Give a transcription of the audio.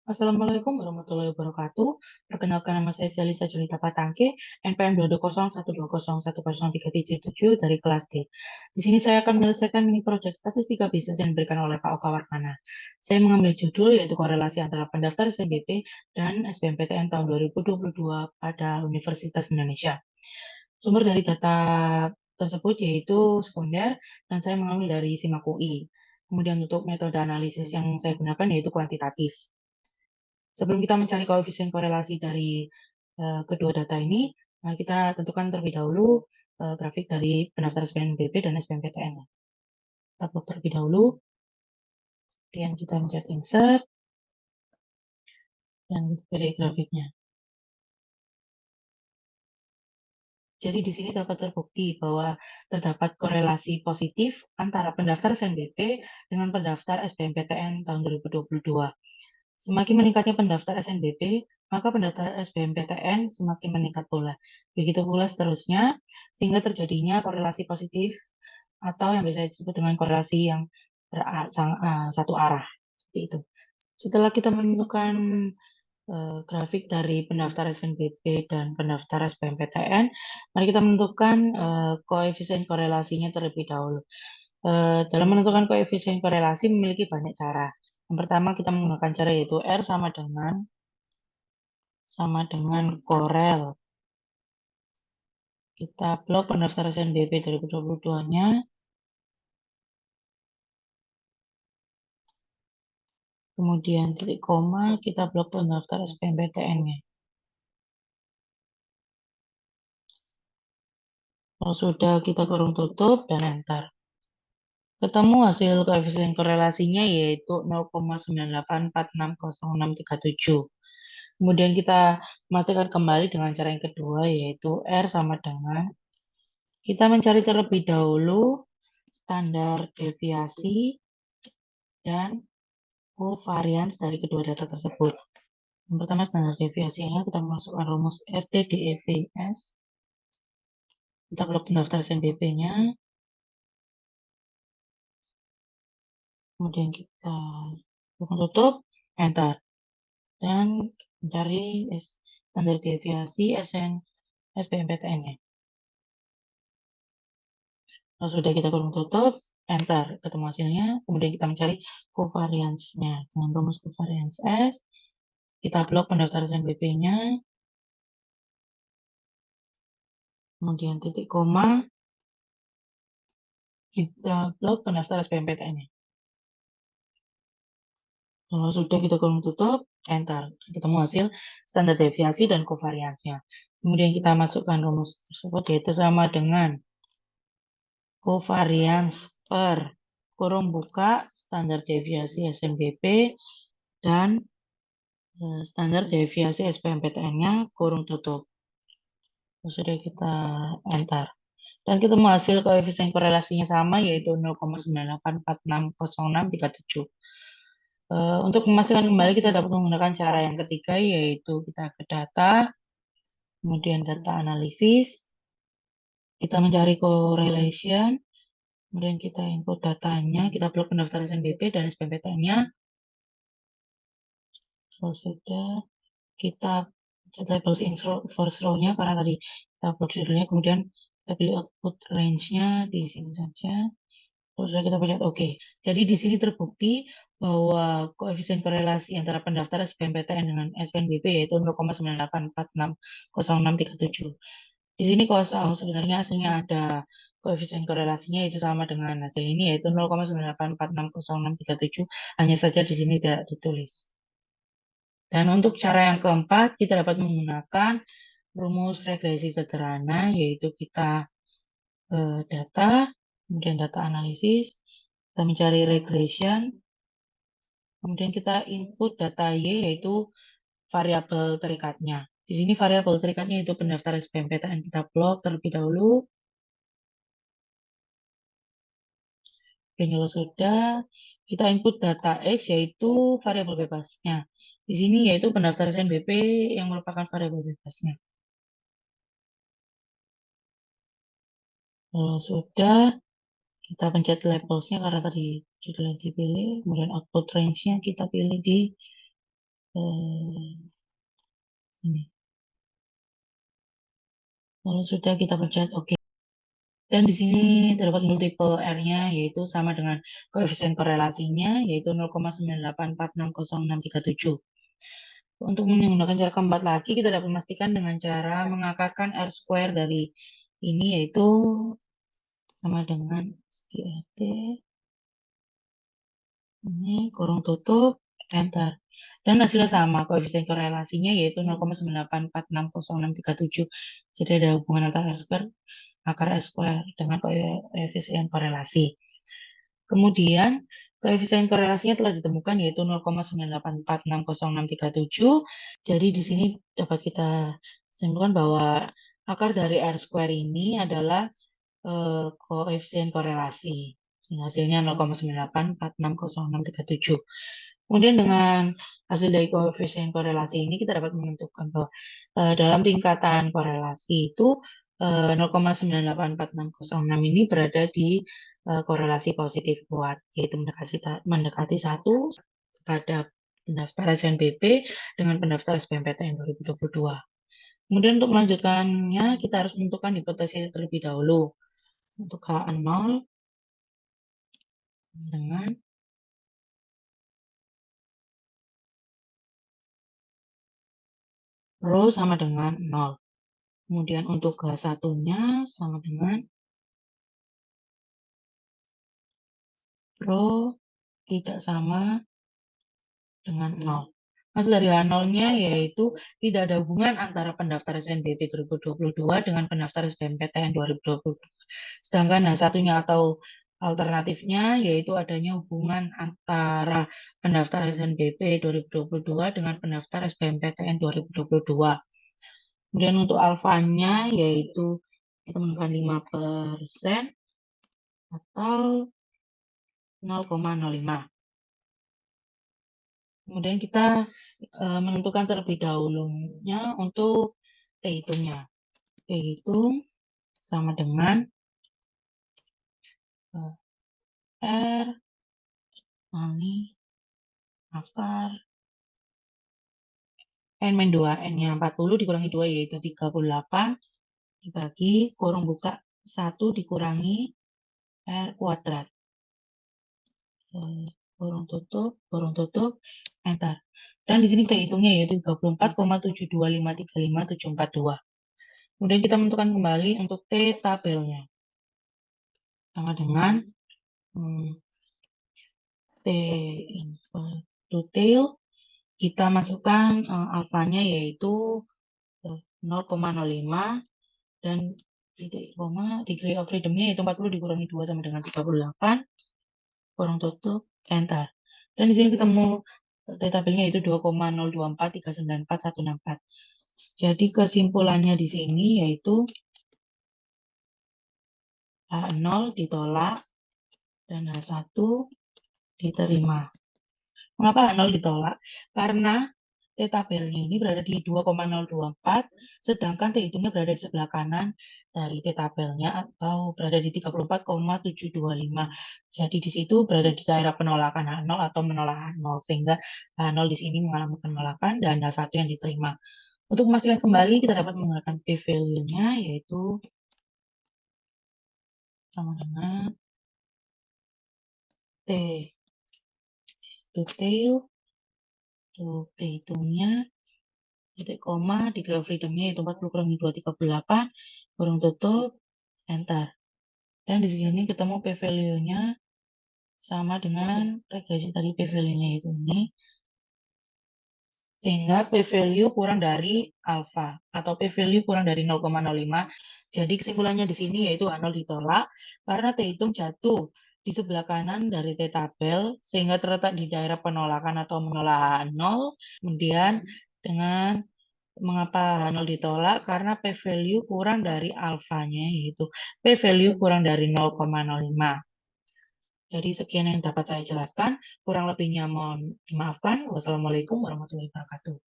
Assalamualaikum warahmatullahi wabarakatuh. Perkenalkan, nama saya Selisa Julita Patangke, NPM 22012011037 dari kelas D. Di sini saya akan menyelesaikan mini proyek statistika bisnis yang diberikan oleh Pak Oka Warmana. Saya mengambil judul yaitu korelasi antara pendaftar SNBP dan SBMPTN tahun 2022 pada Universitas Indonesia. Sumber dari data tersebut yaitu sekunder dan saya mengambil dari SIMAK UI. Kemudian untuk metode analisis yang saya gunakan yaitu kuantitatif. Sebelum kita mencari koefisien korelasi dari kedua data ini, mari kita tentukan terlebih dahulu grafik dari pendaftar SBMPB dan SBMPTN. Kita blok terlebih dahulu, kemudian kita mencet insert, dan pilih grafiknya. Jadi di sini dapat terbukti bahwa terdapat korelasi positif antara pendaftar SNBP dengan pendaftar SBMPTN tahun 2022. Semakin meningkatnya pendaftar SNBP, maka pendaftar SBMPTN semakin meningkat pula. Begitu pula seterusnya, sehingga terjadinya korelasi positif atau yang bisa disebut dengan korelasi yang satu arah. Seperti itu. Setelah kita menentukan grafik dari pendaftar SNBP dan pendaftar SBMPTN, mari kita menentukan koefisien korelasinya terlebih dahulu. Dalam menentukan koefisien korelasi memiliki banyak cara. Yang pertama kita menggunakan cara yaitu R sama dengan Corel. Kita blok pendaftar SNBP 2022-nya. Kemudian titik koma kita blok pendaftar SBMPTN-nya. Kalau sudah kita kurung tutup dan enter. Ketemu hasil koefisien korelasinya yaitu 0,98460637. Kemudian kita memastikan kembali dengan cara yang kedua yaitu R sama dengan kita mencari terlebih dahulu standar deviasi dan covariance dari kedua data tersebut. Yang pertama standar deviasinya kita masukkan rumus STDEVS. Kita blok pendaftar SNBP-nya. Kemudian kita tutup, enter. Dan mencari standar deviasi SBMPTN-nya. Kalau sudah kita kurung tutup, enter, ketemu hasilnya. Kemudian kita mencari covariance-nya. Dengan rumus covariance S, kita blok pendaftar SNBP-nya. Kemudian titik koma, kita blok pendaftar SBMPTN-nya. Kalau sudah kita kurung tutup, enter. Ketemu hasil standar deviasi dan covariance-nya. Kemudian kita masukkan rumus tersebut yaitu sama dengan covariance per kurung buka standar deviasi SNBP dan standar deviasi SBMPTN-nya kurung tutup. Sudah kita enter. Dan ketemu hasil koefisien korelasinya sama yaitu 0,98460637. Untuk memastikan kembali kita dapat menggunakan cara yang ketiga yaitu kita ke data, kemudian data analisis, kita mencari correlation, kemudian kita input datanya, kita blok pendaftar SNBP dan SBMPTN-nya. Kalau sudah, kita set label first row-nya karena tadi kita blok judulnya, kemudian kita pilih output range-nya di sini saja. Terus kita lihat oke. Jadi di sini terbukti bahwa koefisien korelasi antara pendaftar SBMPTN dengan SNBP yaitu 0,98460637. Di sini kosong, sebenarnya hasilnya ada koefisien korelasinya itu sama dengan hasil ini yaitu 0,98460637. Hanya saja di sini tidak ditulis. Dan untuk cara yang keempat, kita dapat menggunakan rumus regresi sederhana, yaitu kita data, kemudian data analisis, kita mencari regression, kemudian kita input data Y, yaitu variabel terikatnya. Di sini variabel terikatnya itu pendaftar SBMPTN kita blok terlebih dahulu. Dan kalau sudah, kita input data X, yaitu variabel bebasnya. Di sini yaitu pendaftar SNBP yang merupakan variabel bebasnya. Kalau sudah, kita pencet labelsnya karena tadi judulnya dipilih, kemudian output range-nya kita pilih di ini. Kalau sudah, kita pencet OK. Dan di sini terdapat multiple R-nya, yaitu sama dengan koefisien korelasinya, yaitu 0,9846067. Untuk menggunakan cara keempat lagi, kita dapat memastikan dengan cara mengakarkan R square dari ini, yaitu sama dengan STRT, ini kurung tutup, enter. Dan hasilnya sama, koefisien korelasinya yaitu 0,9846067. Jadi ada hubungan antara R square, akar R square dengan koefisien korelasi. Kemudian, koefisien korelasinya telah ditemukan yaitu 0,9846067. Jadi di sini dapat kita simpulkan bahwa akar dari R square ini adalah koefisien korelasi. Hasilnya 0,9846067. Kemudian dengan hasil dari koefisien korelasi ini kita dapat menentukan bahwa dalam tingkatan korelasi itu 0,98460 ini berada di korelasi positif kuat, yaitu mendekati 1 pada pendaftar SNBP dengan pendaftar SBMPTN 2022. Kemudian untuk melanjutkannya, kita harus menentukan hipotesis terlebih dahulu. Untuk H0 dengan rho sama dengan 0. Kemudian untuk H1-nya sama dengan rho tidak sama dengan 0. Hasil dari H0-nya yaitu tidak ada hubungan antara pendaftar SNBP 2022 dengan pendaftar SBMPTN 2022. Sedangkan H1-nya atau alternatifnya yaitu adanya hubungan antara pendaftar SNBP 2022 dengan pendaftar SBMPTN 2022. Kemudian untuk alfanya yaitu kita menemukan 5% atau 0,05. Kemudian kita menentukan terlebih dahulunya untuk T hitungnya. T hitung sama dengan R kali akar N-2. N-nya 40 dikurangi 2 yaitu 38 dibagi kurung buka 1 dikurangi R kuadrat. Kurung tutup, enter. Dan di sini kita hitungnya yaitu 34,725355742. Kemudian kita menentukan kembali untuk T tabelnya. Sama dengan T input detail, kita masukkan alfanya yaitu 0,05 dan titik koma degree of freedom-nya yaitu 40 dikurangi 2 sama dengan 38, kurung tutup, enter. Dan di sini ketemu tabelnya yaitu 2,024394,164. Jadi kesimpulannya di sini yaitu H0 ditolak dan H1 diterima. Mengapa H0 ditolak? Karena T tabelnya ini berada di 2,024, sedangkan T hitungnya berada di sebelah kanan dari T tabelnya atau berada di 34,725. Jadi di situ berada di daerah penolakan H0 atau menolak H0, sehingga H0 di sini mengalami penolakan dan H1 yang diterima. Untuk memastikan kembali, kita dapat menggunakan p-value-nya, yaitu sama dengan T detail, T hitungnya, titik koma, degree of freedom-nya yaitu 40 kurangi 2, 38, kurung tutup, enter. Dan di sini ketemu p-value-nya sama dengan regresi tadi p-value-nya yaitu ini. Sehingga p-value kurang dari alfa atau p-value kurang dari 0,05. Jadi kesimpulannya di sini yaitu H0 ditolak karena T hitung jatuh di sebelah kanan dari T tabel sehingga terletak di daerah penolakan atau menolak H0. Kemudian dengan mengapa H0 ditolak? Karena p-value kurang dari alfanya yaitu p-value kurang dari 0,05. Jadi sekian yang dapat saya jelaskan. Kurang lebihnya mohon dimaafkan. Wassalamualaikum warahmatullahi wabarakatuh.